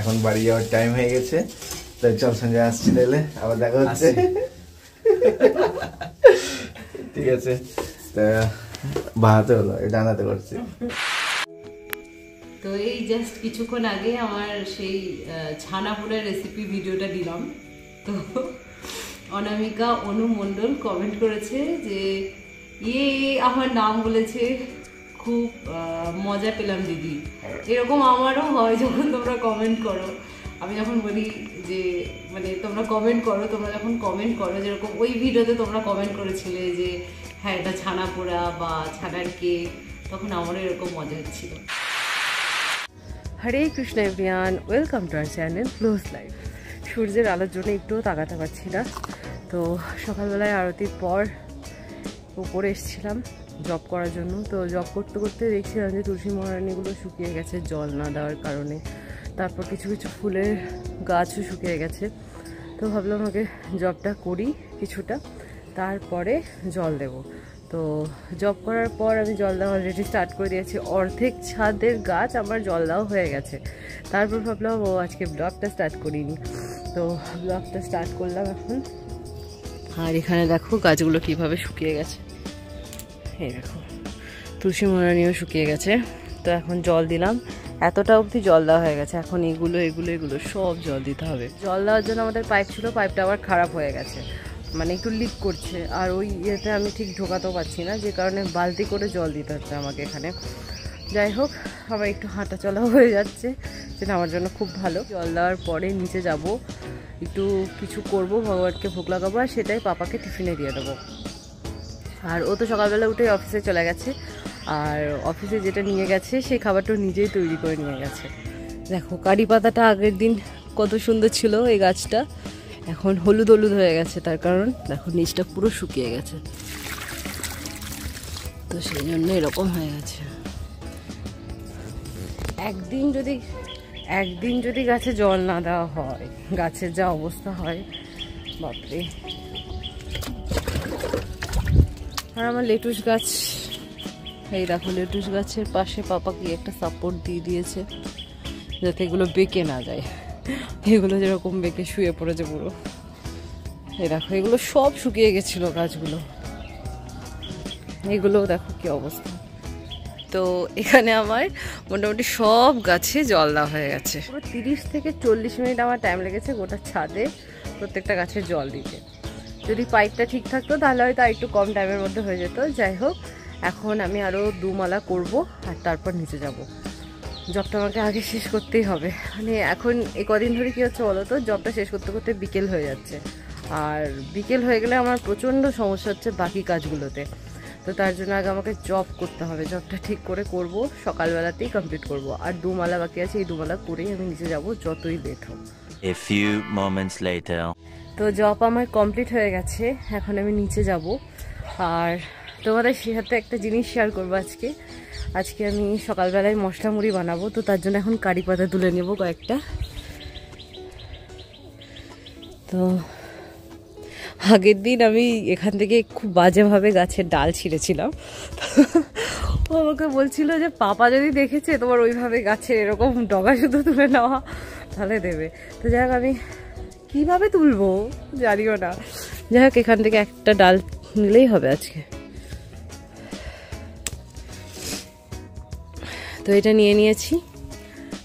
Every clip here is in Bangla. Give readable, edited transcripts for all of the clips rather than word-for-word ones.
এখন বাড়ি যাওয়ার টাইম হয়ে গেছে, তাই চল সঞ্জয় আসছি, তাহলে আবার দেখা হচ্ছে। ঠিক আছে, তা বাহাতে হলো, ডানাতে করছি। তো এই জাস্ট কিছুক্ষণ আগে আমার সেই ছানাপোড়ার রেসিপি ভিডিওটা দিলাম। তো অনামিকা অনু মণ্ডল কমেন্ট করেছে যে আমার নাম বলেছে, খুব মজা পেলাম দিদি। এরকম আমারও হয় যখন তোমরা কমেন্ট করো। আমি যখন বলি যে মানে তোমরা কমেন্ট করো, তোমরা যখন কমেন্ট করো, যেরকম ওই ভিডিওতে তোমরা কমেন্ট করেছিলে যে হ্যাঁ এটা ছানাপোড়া বা ছানার কেক, তখন আমারও এরকম মজা হচ্ছিল। Hare Krishna everyone, welcome to our channel close life. সূর্যের আলোর জন্য একটুও তাকাতে পারছি না। তো সকালবেলায় আরতির পর উপরে এসেছিলাম জব করার জন্য। তো জব করতে করতে দেখছিলাম যে তুলসী মহারানীগুলো শুকিয়ে গেছে জল না দেওয়ার কারণে। তারপর কিছু কিছু ফুলের গাছও শুকিয়ে গেছে। তো ভাবলাম আগে জবটা করি কিছুটা, তারপরে জল দেব। তো জব করার পর আমি জল দেওয়া অলরেডি স্টার্ট করে দিয়েছি। অর্ধেক ছাদের গাছ আমার জল দেওয়া হয়ে গেছে। তারপর ভাবলাম আজকে ব্লগটা স্টার্ট করিনি। তো ব্লগটা স্টার্ট করলাম এখন। আর এখানে দেখো গাছগুলো কিভাবে শুকিয়ে গেছে। এই দেখো তুলসী মহারানীও শুকিয়ে গেছে। তো এখন জল দিলাম, এতটা অবধি জল দেওয়া হয়ে গেছে। এখন এগুলো সব জল দিতে হবে। জল দেওয়ার জন্য আমাদের পাইপ ছিল, পাইপটা আবার খারাপ হয়ে গেছে, মানে একটু লিক করছে। আর ওই ইয়েতে আমি ঠিক ঢোকাতেও পারছি না, যে কারণে বালতি করে জল দিতে হচ্ছে আমাকে এখানে। যাই হোক, আমার একটু হাঁটা চলা হয়ে যাচ্ছে, সেটা আমার জন্য খুব ভালো। জল দেওয়ার পরে নিচে যাব, একটু কিছু করব, ভগবানকে ভোগ লাগাবো, আর সেটাই পাপাকে টিফিনে দিয়ে দেবো। আর ও তো সকালবেলা উঠে অফিসে চলে গেছে, আর অফিসে যেটা নিয়ে গেছে সেই খাবারটা নিজেই তৈরি করে নিয়ে গেছে। দেখো কারি পাতাটা আগের দিন কত সুন্দর ছিল এই গাছটা, এখন হলুদ হলুদ হয়ে গেছে। তার কারণ দেখো নিচটা পুরো শুকিয়ে গেছে, তো সেই জন্য এরকম হয়ে গেছে। একদিন যদি গাছে জল না দেওয়া হয়, গাছের যা অবস্থা হয় বাপরে। আর আমার লেটুস গাছ, এই দেখো লেটুস গাছের পাশে পাপা কি একটা সাপোর্ট দিয়ে দিয়েছে যাতে এগুলো বেঁকে না যায়। এগুলো যেরকম বেঁকে শুয়ে পড়েছে পুরো। এই দেখো এগুলো সব শুকিয়ে গেছিল গাছগুলো, এগুলো দেখো কি অবস্থা। তো এখানে আমার মোটামুটি সব গাছে জল দেওয়া হয়ে গেছে। পুরো 30 থেকে 40 মিনিট আমার টাইম লেগেছে গোটা ছাদে প্রত্যেকটা গাছে জল দিতে। যদি পাইপটা ঠিক থাকতো তাহলে হয়তো একটু কম টাইমের মধ্যে হয়ে যেত। যাই হোক, এখন আমি আরও 2 মালা করবো আর তারপর নিচে যাব। জবটা আমাকে আগে শেষ করতেই হবে। মানে এখন এই কদিন ধরে কী হচ্ছে বলো তো, জবটা শেষ করতে করতে বিকেল হয়ে যাচ্ছে। আর বিকেল হয়ে গেলে আমার প্রচণ্ড সমস্যা হচ্ছে বাকি কাজগুলোতে। তো তার জন্য আগে আমাকে জব করতে হবে, জবটা ঠিক করে করব, সকালবেলাতেই কমপ্লিট করব। আর 2 মালা বাকি আছে, এই 2 মালা করেই আমি নিচে যাব, যতই লেট হোক। A few moments later. তো জব আমার কমপ্লিট হয়ে গেছে, এখন আমি নিচে যাব। আর তোমাদের সাথে একটা জিনিস শেয়ার করবো আজকে আমি সকালবেলায় মশলা মুড়ি বানাবো। তো তার জন্য এখন কারি পাতা তুলে নেব কয়েকটা। তো আগের দিন আমি এখান থেকে খুব বাজেভাবে গাছের ডাল ছিঁড়েছিলাম। ও আমাকে বলছিল যে পাপা যদি দেখেছে তোমার ওইভাবে গাছের এরকম ডগা শুধু তুলে নেওয়া তাহলে দেবে। তো যাই হোক, আমি কীভাবে তুলবো জানিও না। যাই হোক, এখান থেকে একটা ডাল নিলেই হবে আজকে। তো এটা নিয়ে নিয়েছি,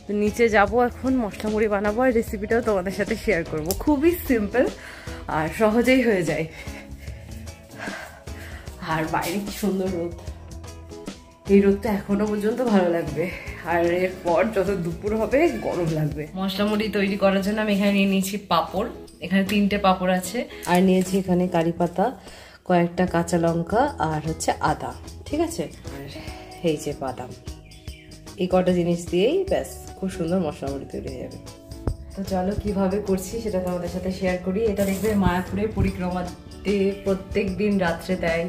তো নিচে যাব এখন, মশলা মুড়ি বানাবো। আর রেসিপিটাও তোমাদের সাথে শেয়ার করব। খুবই সিম্পল আর সহজেই হয়ে যায়। আর বাইরে কি সুন্দর রোদ, এই রোদটা এখনো পর্যন্ত ভালো লাগবে। আর এরপর যত দুপুর হবে গরম লাগবে। মশলা মুড়ি তৈরি করার জন্য আমি এখানে নিয়ে নিয়েছি পাঁপড়, এখানে 3টে পাঁপড় আছে। আর নিয়েছি এখানে কারি পাতা, কয়েকটা কাঁচা লঙ্কা, আর হচ্ছে আদা, ঠিক আছে। আর এই যে বাদাম, এই কটা জিনিস দিয়েই ব্যাস খুব সুন্দর মশলা মুড়ি তৈরি হয়ে যাবে। তো চলো কিভাবে করছি সেটা তোমাদের সাথে শেয়ার করি। এটা দেখবে মায়াপুরে পরিক্রমাতে প্রত্যেক দিন রাত্রে দেয়,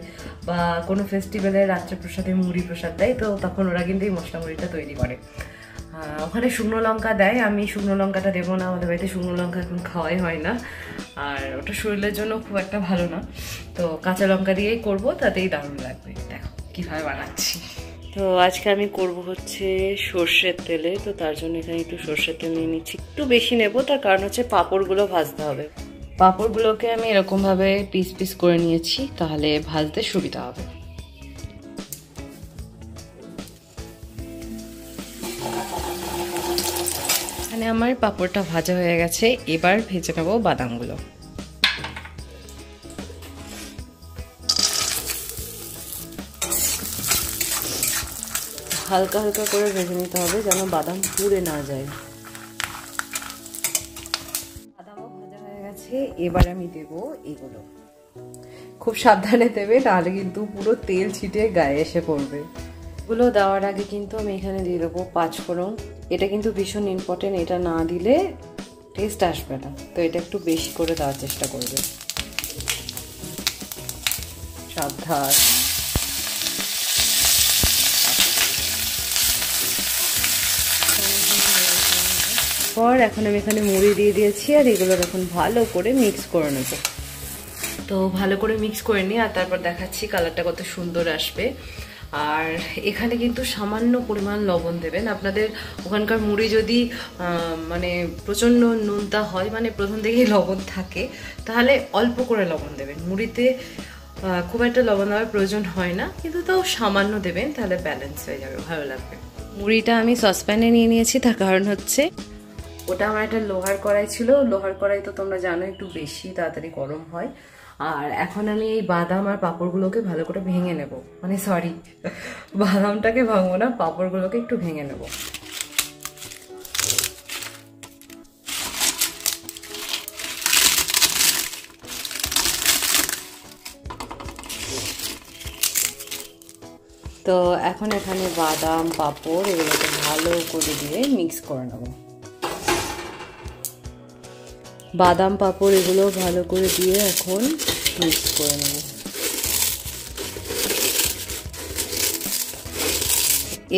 বা কোনো ফেস্টিভ্যালে রাত্রে প্রসাদে মুড়ি প্রসাদ দেয়। তো তখন ওরা কিন্তু এই মশলা মুড়িটা তৈরি করে। ওখানে শুকনো লঙ্কা দেয়, আমি শুকনো লঙ্কাটা দেবো না, আমাদের বাড়িতে শুকনো লঙ্কা এখন খাওয়াই হয় না, আর ওটা শরীরের জন্য খুব একটা ভালো না। তো কাঁচা লঙ্কা দিয়েই করবো, তাতেই দারুণ লাগবে। দেখো কীভাবে বানাচ্ছি। তো আজকে আমি করব হচ্ছে সর্ষের তেলে, তো তার জন্য এখানে একটু সর্ষের তেল নিয়ে নিচ্ছি, একটু বেশি নেব, তার কারণ হচ্ছে পাঁপড়গুলো ভাজতে হবে। পাঁপড়গুলোকে আমি এরকমভাবে পিস পিস করে নিয়েছি, তাহলে ভাজতে সুবিধা হবে। এখানে আমার পাঁপড়টা ভাজা হয়ে গেছে, এবার ভেজে নেব বাদামগুলো। হালকা হালকা করে ভেজে নিতে হবে যেন বাদাম পুড়ে না যায়। বাদামও ভাজা হয়ে গেছে, এবার আমি দেব এগুলো। খুব সাবধানে দেবে, নাহলে কিন্তু পুরো তেল ছিটে গায়ে এসে পড়বে। এগুলো দেওয়ার আগে কিন্তু আমি এখানে দিয়ে দেবো 5 ফোড়ন। এটা কিন্তু ভীষণ ইম্পর্টেন্ট, এটা না দিলে টেস্ট আসবে না, তো এটা একটু বেশি করে দেওয়ার চেষ্টা করবে। সাবধান। পর এখন আমি এখানে মুড়ি দিয়ে দিয়েছি, আর এগুলো এখন ভালো করে মিক্স করে নেব। তো ভালো করে মিক্স করে নিই, আর তারপর দেখাচ্ছি কালারটা কত সুন্দর আসবে। আর এখানে কিন্তু সামান্য পরিমাণ লবণ দেবেন। আপনাদের ওখানকার মুড়ি যদি মানে প্রচণ্ড নুনতা হয়, মানে প্রথম থেকেই লবণ থাকে, তাহলে অল্প করে লবণ দেবেন। মুড়িতে খুব একটা লবণ দেওয়ার প্রয়োজন হয় না, কিন্তু তাও সামান্য দেবেন, তাহলে ব্যালেন্স হয়ে যাবে, ভালো লাগবে। মুড়িটা আমি সসপ্যানে নিয়ে নিয়েছি, তার কারণ হচ্ছে ওটা আমার একটা লোহার কড়াই ছিল। লোহার কড়াই তো তোমরা জানো একটু বেশি তাড়াতাড়ি গরম হয়। আর এখন আমি এই বাদাম আর পাঁপড়গুলোকে ভালো করে ভেঙে নেব, মানে সরি, বাদামটাকে ভাঙবো না, পাঁপড়গুলোকে একটু ভেঙে নেব। তো এখন এখানে বাদাম পাঁপড় এগুলোকে ভালো করে দিয়ে মিক্স করে নেব। বাদাম পাঁপড় এগুলো ভালো করে দিয়ে এখন মিক্স করে নেব।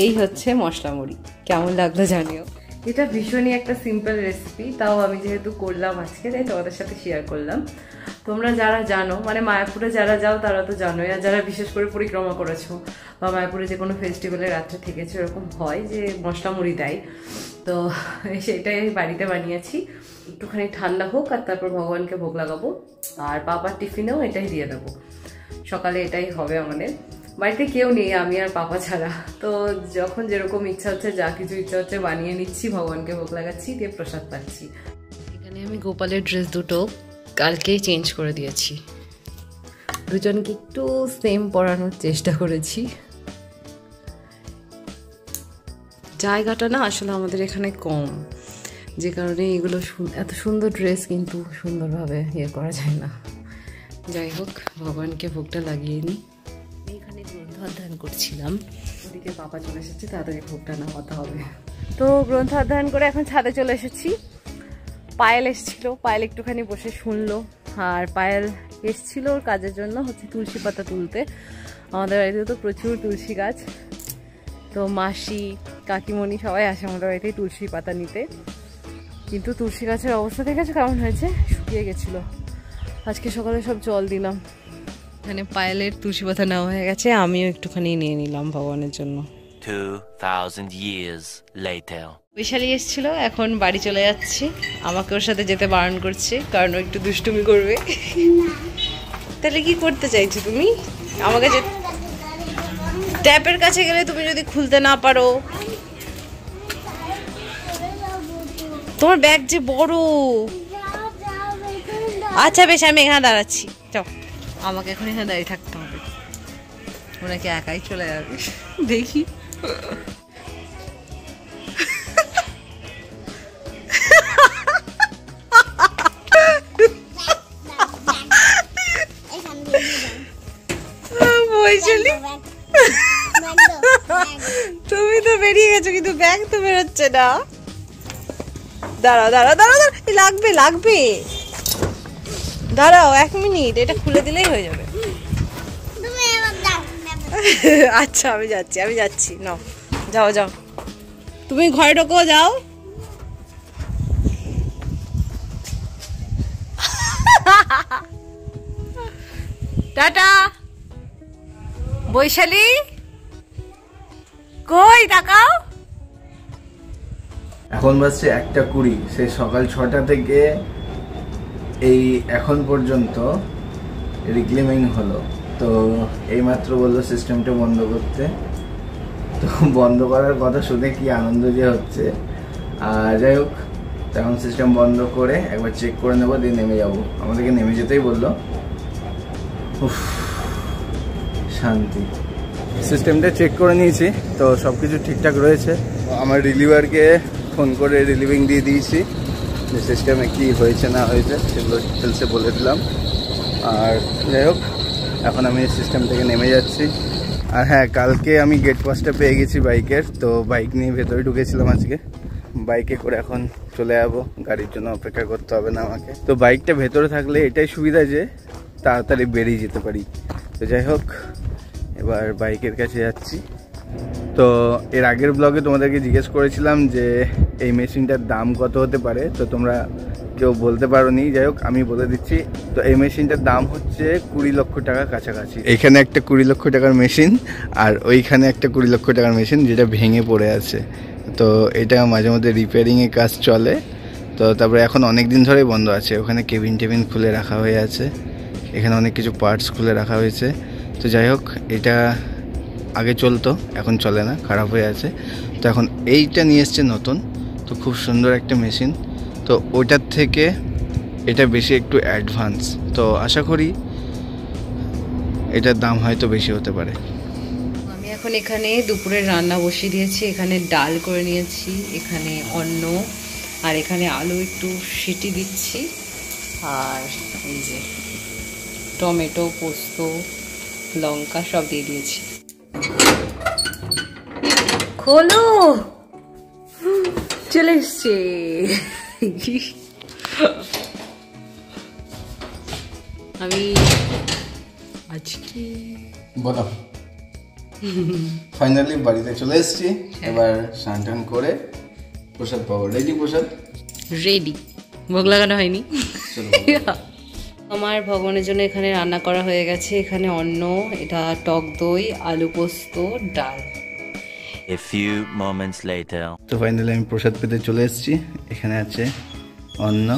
এই হচ্ছে মশলা মুড়ি। কেমন লাগলো জানিও। এটা ভীষণই একটা সিম্পল রেসিপি, তাও আমি যেহেতু করলাম আজকে, তাই তোমাদের সাথে শেয়ার করলাম। তোমরা যারা জানো, মানে মায়াপুরে যারা যাও তারা তো জানোই, আর যারা বিশেষ করে পরিক্রমা করেছো বা মায়াপুরে যে কোনো ফেস্টিভ্যালে রাত্রে থেকেছে, এরকম হয় যে মশলা মুড়ি দেয়। তো সেটাই বাড়িতে বানিয়েছি, একটুখানি ঠান্ডা হোক, আর তারপর ভগবানকে ভোগ লাগাবো। আর পাপার টিফিনেও এটাই দিয়ে দেবো, সকালে এটাই হবে আমাদের। বাড়িতে কেউ নেই, আমি আর পাপা ছাড়া। তো যখন যেরকম ইচ্ছা হচ্ছে, যা কিছু ইচ্ছা হচ্ছে বানিয়ে নিচ্ছি, ভগবানকে ভোগ লাগাচ্ছি, দিয়ে প্রসাদ পাচ্ছি। এখানে আমি গোপালের ড্রেস দুটো কালকেই চেঞ্জ করে দিয়েছি, দুজনকে একটু সেম পরানোর চেষ্টা করেছি। জায়গাটা না আসলে আমাদের এখানে কম, যে কারণে এগুলো এত সুন্দর ড্রেস কিন্তু সুন্দরভাবে ইয়ে করা যায় না। যাই হোক, ভগবানকে ভোগটা লাগিয়ে নিই। এখানে গ্রন্থ অধ্যয়ন করছিলাম, ওদিকে বাবা চলে এসেছে, তাড়াতাড়ি ভোগটা নামাতে হবে। তো গ্রন্থ অধ্যয়ন করে এখন ছাদে চলে এসেছি। পায়েল এসেছিল, পায়েল একটুখানি বসে শুনলো। আর পায়েল এসেছিল ওর কাজের জন্য হচ্ছে তুলসী পাতা তুলতে। আমাদের বাড়িতে তো প্রচুর তুলসী গাছ, তো মাসি কাকিমণি সবাই আসে আমাদের বাড়িতে তুলসী পাতা নিতে। কিন্তু তুলসী গাছের অবস্থা দেখেছো কেমন হয়েছে, শুকিয়ে গেছিলো। আজকে সকালে সব জল দিলাম। এখানে পায়েলের তুলসী পাতা নেওয়া হয়ে গেছে, আমিও একটুখানি নিয়ে নিলাম ভগবানের জন্য। 2000 years later. বৈশালী এসেছিল, এখন বাড়ি চলে যাচ্ছি। আমাকে ওর সাথে যেতে বারণ করছে, কারণ ও একটু দুষ্টুমি করবে। তাহলে কি করতে চাইছো তুমি? আমাকে যে ট্যাপের কাছে গেলে তুমি যদি খুলতে না পারো, তোমার ব্যাগ যে বড়। আচ্ছা বেশ, আমি এখানে দাঁড়াচ্ছি, চল। আমাকে এখন এখানে দাঁড়িয়ে থাকতে হবে, ওনাকে একাই চলে যাবে। দেখি বৈশালী, তুমি তো বেরিয়ে গেছো, কিন্তু ব্যাগ তো বেরোচ্ছে না। দাঁড়াও দাঁড়াও দাঁড়াও, লাগবে লাগবে, দাঁড়াও 1 মিনিট, এটা খুলে দিলেই হয়ে যাবে। আচ্ছা আমি যাচ্ছি, নাও যাও যাও, তুমি ঘরে ঢোকো, যাও। টাটা বৈশালী, কই তাকাও। এখন বাজছে 1:20, সেই সকাল 6টা থেকে এই এখন পর্যন্ত রিক্লেমিং হলো। তো এইমাত্র বললো সিস্টেমটা বন্ধ করতে। তো বন্ধ করার কথা শুনে কি আনন্দ যে হচ্ছে। আর যাই হোক, তখন সিস্টেম বন্ধ করে একবার চেক করে নেবো, দিয়ে নেমে যাবো। আমাদেরকে নেমে যেতেই বললো। উফ, শান্তি। সিস্টেমটা চেক করে নিয়েছি, তো সব কিছু ঠিকঠাক রয়েছে। আমার রিলিভারকে ফোন করে রিলিভিং দিয়ে দিয়েছি, যে সিস্টেমে কী হয়েছে না হয়েছে সেগুলো ডিটেলসে বলে দিলাম। আর যাই হোক, এখন আমি সিস্টেম থেকে নেমে যাচ্ছি। আর হ্যাঁ, কালকে আমি গেট পাসটা পেয়ে গেছি বাইকের, তো বাইক নিয়ে ভেতরে ঢুকেছিলাম আজকে। বাইকে করে এখন চলে যাবো, গাড়ির জন্য অপেক্ষা করতে হবে না আমাকে। তো বাইকটা ভেতরে থাকলে এটাই সুবিধা যে তাড়াতাড়ি বেরিয়ে যেতে পারি। তো যাই হোক, এবার বাইকের কাছে যাচ্ছি। তো এর আগের ব্লগে তোমাদেরকে জিজ্ঞেস করেছিলাম যে এই মেশিনটার দাম কত হতে পারে, তো তোমরা কেউ বলতে পারোনি। যাই হোক, আমি বলে দিচ্ছি। তো এই মেশিনটার দাম হচ্ছে 20 লক্ষ টাকা কাছাকাছি। এইখানে একটা 20 লক্ষ টাকার মেশিন, আর ওইখানে একটা 20 লক্ষ টাকার মেশিন যেটা ভেঙে পড়ে আছে। তো এটা মাঝে মধ্যে রিপেয়ারিংয়ের কাজ চলে। তো তারপরে এখন অনেক দিন ধরেই বন্ধ আছে। ওখানে কেবিন টেবিন খুলে রাখা হয়ে আছে, এখানে অনেক কিছু পার্টস খুলে রাখা হয়েছে। তো যাই হোক, এটা আগে চলতো, এখন চলে না, খারাপ হয়ে আছে। তো এখন এইটা নিয়ে এসছে নতুন, তো খুব সুন্দর একটা মেশিন। তো ওটার থেকে এটা বেশি একটু অ্যাডভান্স, তো আশা করি এটার দাম হয়তো বেশি হতে পারে। আমি এখন এখানে দুপুরের রান্না বসিয়ে দিয়েছি। এখানে ডাল করে নিয়েছি, এখানে অন্ন, আর এখানে আলু একটু সিটি দিচ্ছি, আর এই যে টমেটো, পোস্ত, লঙ্কা সব দিয়ে দিয়েছি। খোলো, চলে এসছে। আমি আজকে বলো, ফাইনালি বাড়িতে চলে এসেছি। এবার স্নান টান করে প্রসাদ পাবো। রেডি? প্রসাদ রেডি, ভোগ লাগানো হয়নি। আমার ভগবানের জন্য এখানে রান্না করা হয়ে গেছে। এখানে অন্ন, এটা টক দই, আলু পোস্ত, ডাল। A few moments later. তো ফাইনালি আমি প্রসাদ পেতে চলে এসেছি। এখানে আছে অন্ন,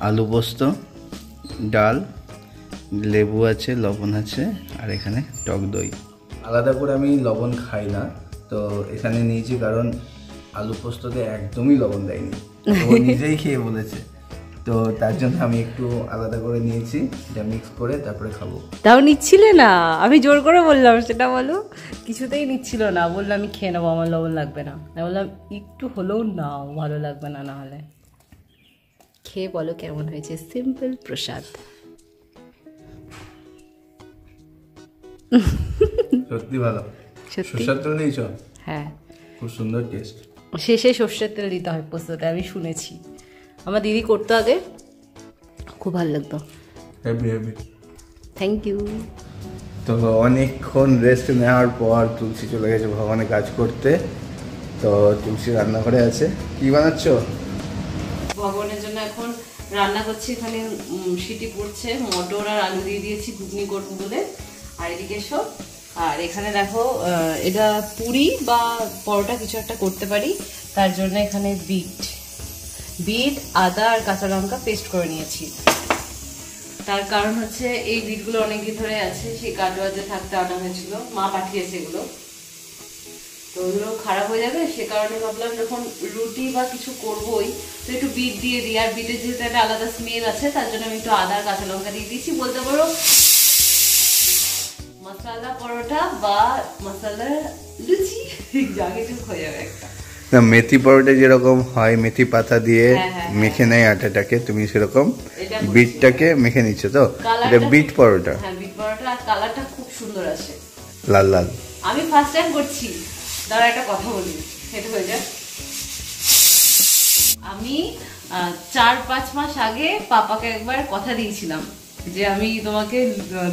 আলু পোস্ত, ডাল, লেবু আছে, লবণ আছে, আর এখানে টক দই। আলাদা করে আমি লবণ খাই না, তো এখানে নিয়েছি কারণ আলু পোস্ততে একদমই লবণ দেয়নি, ও নিজেই খেয়ে বলেছে। তো তার জন্য আমি একটু আলাদা করে নিয়েছি, এটা মিক্স করে তারপরে খাবো। তাও নিচ্ছিলে না, আমি জোর করে বললাম সেটা বলো। কিছুতেই নিচ্ছিল না, বললাম আমি খেয়ে নেবো, আমার লবণ লাগবে না। আমি বললাম একটু হলেও নাও, ভালো লাগবে না না হলে। খেয়ে বলো কেমন হয়েছে সিম্পল প্রসাদ। সত্যি ভালো। সত্যি? সরষের তেল দিয়েছ? হ্যাঁ, খুব সুন্দর টেস্ট। শেষে সর্ষের তেল দিতে হয় পোস্ততে, আমি শুনেছি। আমার দিদি করতো আগে, খুব ভালো লাগতো। Heavy heavy. Thank you. তো অনেকক্ষণ রেস্ট নেওয়ার পর তুলসী চলে গেছে ভগবানের কাজ করতে। তো তুলসী রান্নাঘরে আছে। কি বানাচ্ছ? ভগবানের জন্য এখন রান্না করছি। এখানে সিটি পড়ছে, মটর আর আলু দিয়ে দিয়েছি ঘুগনি করবো বলে। আর এদিকে সব, আর এখানে দেখো এটা পুরি বা পরোটা কিছু একটা করতে পারি, তার জন্য এখানে বিট, আদা আর কাঁচা লঙ্কা পেস্ট করে নিয়েছি। তার কারণ হচ্ছে এই বিটগুলো অনেকদিন ধরে আছে, সেই কাটোয়াতে থাকতে আনা হয়েছিল, মা পাঠিয়েছে এগুলো। তো ওগুলো খারাপ হয়ে যাবে, সে কারণে ভাবলাম যখন রুটি বা কিছু করবোই তো একটু বিট দিয়ে দিই। আর বিটের যেহেতু একটা আলাদা স্মেল আছে, তার জন্য আমি একটু আদা আর কাঁচা লঙ্কা দিয়ে দিয়েছি। বলতে পারো মশলা পরোটা বা মশলা লুচি, যা কিছু হয়ে যাবে একটা। না, মেথি পরোটা যেরকম হয় মেথি পাতা দিয়ে মেখে নেয় আটাটাকে, তুমি সেরকম বিটটাকে মেখে নিচ্ছ। তো এটা বিট পরোটা। হ্যাঁ, বিট পরোটা। আর কালারটা খুব সুন্দর আসে, লাল লাল। আমি ফার্স্ট টাইম করছি। দাঁড়া একটা কথা বলি, সেটা হয়ে যায়। আমি 4-5 মাস আগে পাপাকে একবার কথা দিয়েছিলাম যে আমি তোমাকে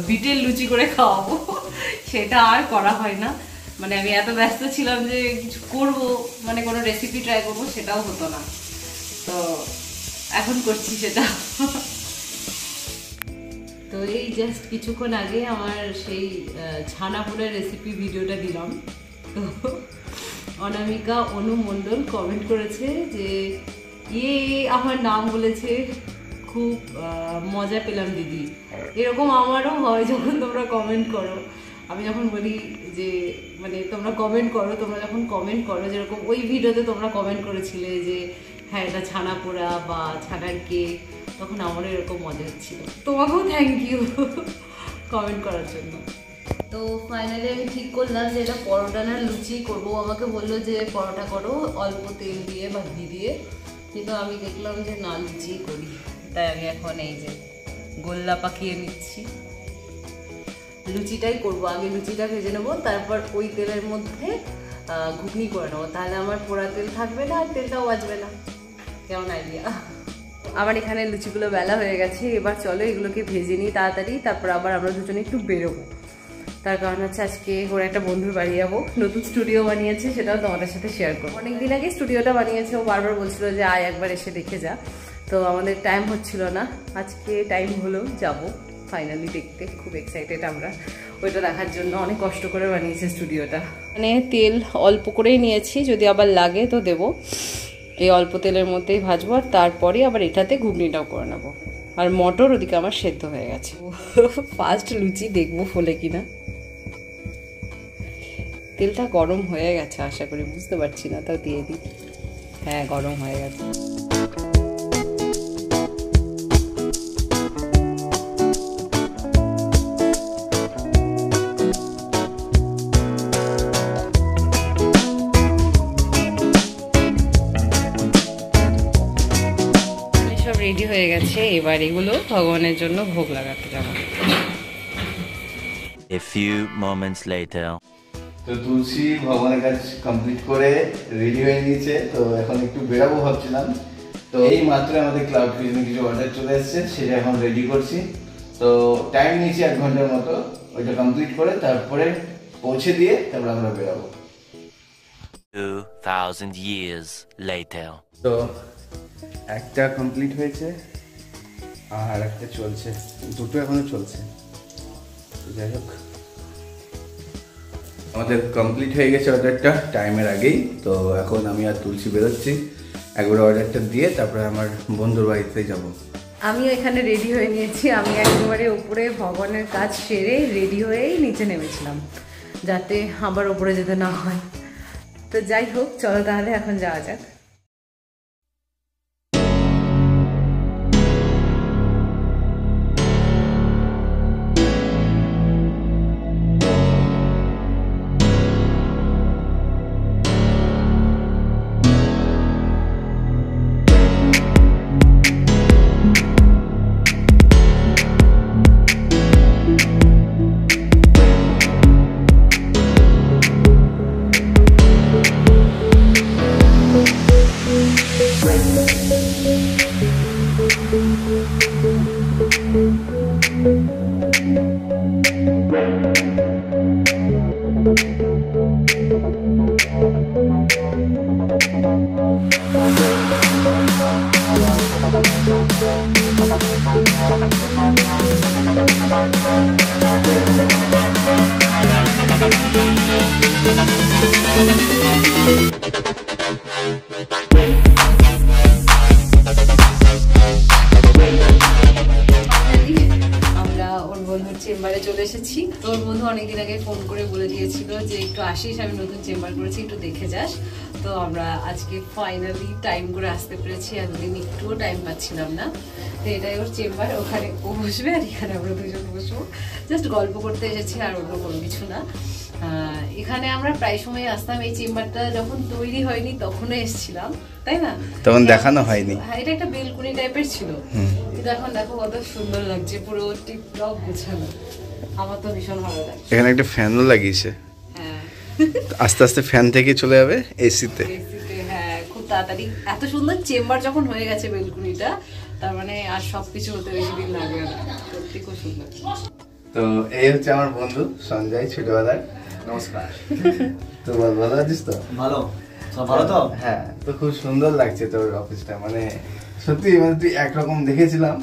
বিটের লুচি করে খাওয়াবো। সেটা আর করা হয় না, মানে আমি এত ব্যস্ত ছিলাম যে কিছু করবো, মানে কোনো রেসিপি ট্রাই করবো, সেটাও হতো না। তো এখন করছি সেটা। তো এই জাস্ট কিছুক্ষণ আগে আমার সেই ছানাপোড়ার রেসিপি ভিডিওটা দিলাম। তো অনামিকা অনু মণ্ডল কমেন্ট করেছে যে আমার নাম বলেছে, খুব মজা পেলাম দিদি। এরকম আমারও হয় যখন তোমরা কমেন্ট করো। আমি যখন বলি যে মানে তোমরা কমেন্ট করো, তোমরা যখন কমেন্ট করো, যেরকম ওই ভিডিওতে তোমরা কমেন্ট করেছিলে যে হ্যাঁ এটা ছানা পোড়া বা ছানার কেক, তখন আমারও এরকম মজা হচ্ছিল। তোমাকেও থ্যাংক ইউ কমেন্ট করার জন্য। তো ফাইনালি আমি ঠিক করলাম যে এটা পরোটা না লুচি করবো। আমাকে বললো যে পরোটা করো অল্প তেল দিয়ে বা ঘি দিয়ে, কিন্তু আমি দেখলাম যে না লুচি করি। তাই আমি এখন এই যে গোল্লা পাকিয়ে নিচ্ছি, লুচিটাই করবো। আগে লুচিটা ভেজে নেবো, তারপর ওই তেলের মধ্যে ঘুগনি করে নেবো, তাহলে আমার পোড়া তেল থাকবে না আর তেলটাও বাঁচবে না। কেমন আইডিয়া? আমার এখানে লুচিগুলো বেলা হয়ে গেছে, এবার চলো এগুলোকে ভেজে নিই তাড়াতাড়ি, তারপর আবার আমরা দুজনে একটু বেরোবো। তার কারণ হচ্ছে আজকে ওর একটা বন্ধুর বাড়ি যাবো, নতুন স্টুডিও বানিয়েছে, সেটাও তোমাদের সাথে শেয়ার করবো। অনেকদিন আগে স্টুডিওটা বানিয়েছে, ও বারবার বলছিল যে আয় একবার এসে দেখে যা, তো আমাদের টাইম হচ্ছিল না। আজকে টাইম হলো, যাবো ফাইনালি দেখতে। খুব এক্সাইটেড আমরা ওইটা দেখার জন্য। অনেক কষ্ট করে বানিয়েছে স্টুডিওটা। মানে তেল অল্প করেই নিয়েছি, যদি আবার লাগে তো দেবো। এই অল্প তেলের মধ্যেই ভাজবো, আর তারপরে আবার এটাতে ঘুগনিটাও করে নেবো। আর মটর ওদিকে আমার সেদ্ধ হয়ে গেছে। ফার্স্ট লুচি দেখবো ফোলে কিনা। তেলটা গরম হয়ে গেছে আশা করি, বুঝতে পারছি না, তাও দিয়ে দিই। হ্যাঁ গরম হয়ে গেছে। সব রেডি হয়ে গেছে, এবার এগুলো ভগবানের জন্য ভোগ লাগাতে যাবো। A few moments later. তো তুলসী ভগবানের কাজ কমপ্লিট করে রেডি হয়ে নিয়েছে, তো এখন একটু বেরাবো ভাবছিলাম। তো এই মাত্র আমাদের ক্লাউড কিচেনে কিছু অর্ডার চলে এসেছে, সেটা এখন রেডি করছি। তো টাইম নিয়েছি 1 ঘন্টার মতো, ওইটা কমপ্লিট করে তারপরে পৌঁছে দিয়ে তারপরে আমরা বেরাবো। 2000 years later. তো একটা কমপ্লিট হয়েছে আর একটা চলছে, দুটো এখনো চলছে। যাই হোক, আমাদের কমপ্লিট হয়ে গেছে অর্ডারটা টাইমের আগেই। তো এখন আমি আর তুলসী বেরোচ্ছি, একবার অর্ডারটা দিয়ে তারপরে আমার বন্ধুর বাড়িতে যাব। আমিও এখানে রেডি হয়ে নিয়েছি। আমি একেবারে উপরে ভগবানের কাজ সেরে রেডি হয়েই নিচে নেমেছিলাম, যাতে আবার উপরে যেতে না হয়। তো যাই হোক, চলো তাহলে এখন যাওয়া যাক। চেম্বারে চলে এসেছি। তোর বন্ধু অনেকদিন আগে ফোন করে বলে দিয়েছিল যে একটু আসিস, আমি নতুন চেম্বার করেছি, একটু দেখে যাস। তো আমরা আজকে ফাইনালি টাইম করে আসতে পেরেছি। এতদিন একটুও টাইম পাচ্ছিলাম না। তো এটাই ওর চেম্বার, ওখানে ও বসবে আর এখানে আমরা দুজন বসবো। জাস্ট গল্প করতে এসেছি, আর অন্য কোনো কিছু না। এখানে আমরা প্রায় সময় আসতাম। এই চেম্বারটা যখন তৈরি হয়নি তখনও এসেছিলাম, তাই না? তখন দেখানো হয়নি। হ্যাঁ, এটা একটা বেলকুনি টাইপের ছিল, কিন্তু এখন দেখো কত সুন্দর লাগছে, পুরো টিপটপ গোছানো। আমার তো ভীষণ ভালো লাগছে। এখানে একটা ফ্যানও লাগিয়েছে। হ্যাঁ, আস্তে আস্তে ফ্যান থেকে চলে যাবে এসিতে। হ্যাঁ, খুব তাড়াতাড়ি। এত সুন্দর চেম্বার যখন হয়ে গেছে বেলকুনিটা, তার মানে আর সবকিছু হতে বেশি দিন লাগবে না। সত্যি খুব সুন্দর। তো এই হচ্ছে আমার বন্ধু সঞ্জয়, ছোটবেলার। নমস্কার। তো ভালো আছিস তো? ভালো, সব ভালো তো? হ্যাঁ, তো খুব সুন্দর লাগছে তোর অফিসটা। মানে সত্যি, মানে তুই একরকম দেখেছিলাম,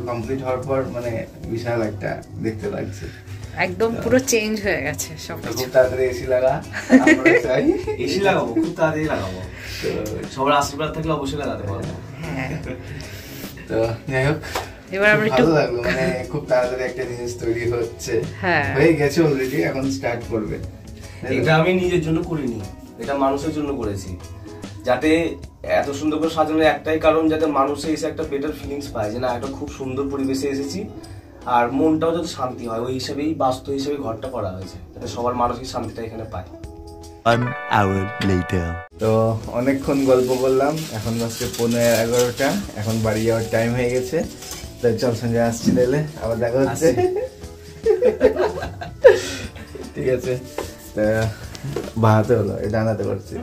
কমপ্লিট হওয়ার পর মানে বিশাল একটা দেখতে লাগছে। একদম পুরো চেঞ্জ হয়ে গেছে সবকিছু। খুব তাড়াতাড়ি এসি লাগা, আমরা চাই এসি লাগাবো, খুব তাড়াতাড়ি লাগাবো। সবার আশীর্বাদ থাকলে অবশ্যই লাগাতে পারবো। হ্যাঁ, তো যাই হোক, এবার আমরা একটু ভালো লাগলো, মানে খুব তাড়াতাড়ি একটা জিনিস তৈরি হচ্ছে, হ্যাঁ হয়ে গেছে অলরেডি, এখন স্টার্ট করবে। এটা আমি নিজের জন্য করিনি, এটা মানুষের জন্য করেছি, যাতে এত সুন্দর করে সাজানোর একটাই কারণ, যাতে মানুষে এসে একটা বেটার ফিলিংস পায় যে না একটা খুব সুন্দর পরিবেশে এসেছি, আর মনটাও যাতে শান্তি হয়, ওই হিসাবেই বাস্তু হিসেবে ঘরটা করা হয়েছে, যাতে সবার মানসিক শান্তিটা এখানে পায়। 1 hour later. তো অনেকক্ষণ গল্প করলাম, এখন বাজছে 11:15, এখন বাড়ি যাওয়ার টাইম হয়ে গেছে। তো চল সঞ্জয়, আসছি তাহলে, আবার দেখা হচ্ছে। ঠিক আছে, বানাতে হলো, এটা আনাতে পারছি।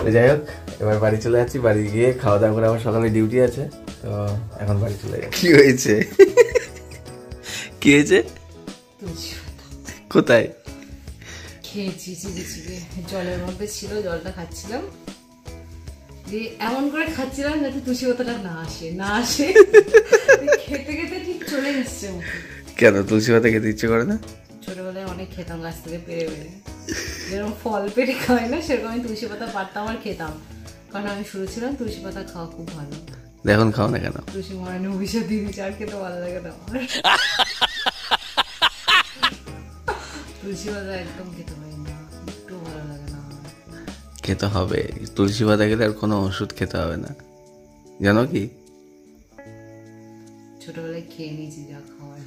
তো যাই হোক, এবার বাড়ি চলে যাচ্ছি, বাড়ি গিয়ে খাওয়া দাওয়া করে আবার সকালে ডিউটি আছে, তো এখন বাড়ি চলে যাচ্ছি। কি হয়েছে? কি হয়েছে? কোথায় খেয়েছি চিবিচিবি, জলের মধ্যে ছিল, জলটা খাচ্ছিলাম, দিয়ে এমন করে খাচ্ছিলাম যাতে তুলসী পাতাটা না আসে, খেতে খেতে ঠিক চলে এসছে মুখে। কেন তুলসী পাতা খেতে ইচ্ছে করে না? ছোটবেলায় অনেক খেতাম গাছ থেকে পেরে পেরে, যেরকম ফল পেরে খায় না সেরকম আমি তুলসী পাতা পারতাম আর খেতাম, কারণ আমি শুরু ছিলাম তুলসী পাতা খাওয়া খুব ভালো। এখন খাও না কেন? তুলসী মহারানী অভিশাপ দিয়ে দিচ্ছে, আর খেতে ভালো লাগে না আমার। তুলসী পাতা একদম খেতে পারি না, একটু ভালো লাগে না। খেতে হবে, তুলসী পাতা খেলে আর কোনো ওষুধ খেতে হবে না, জানো কি? ছোটবেলায় খেয়ে নিয়েছি যা খাওয়ার।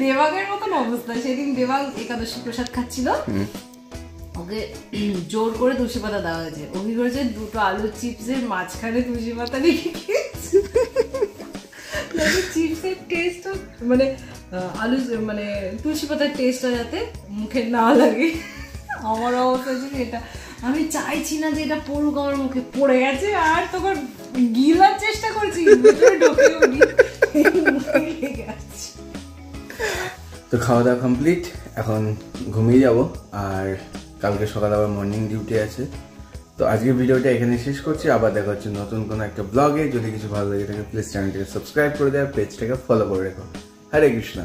দেবাগের মতন অবস্থা, সেদিন দেবাগ একাদশী প্রসাদ খাচ্ছিল, ওকে জোর করে তুলসী পাতা দেওয়া হয়েছে, ওকে করেছে দুটো আলু চিপসের মাঝখানে তুলসী পাতা রেখে খেয়েছে। চিপসের টেস্ট মানে আলু মানে তুলসী পাতার টেস্টটা যাতে মুখে না লাগে, আমার অবস্থা ছিল এটা। আমি চাইছি না যে এটা পড়ুক আমার মুখে, পড়ে গেছে, আর তখন গিলার চেষ্টা করছি, তো খাওয়া দাওয়া কমপ্লিট, এখন ঘুমিয়ে যাব, আর কালকে সকালে আবার মর্নিং ডিউটি আছে। তো আজকের ভিডিওটা এখানে শেষ করছি, আবার দেখা হচ্ছে নতুন কোনো একটা ব্লগে। যদি কিছু ভালো লাগে থাকে প্লিজ চ্যানেলটাকে সাবস্ক্রাইব করে দেয়, পেজটাকে ফলো করে রেখো। হরে কৃষ্ণ।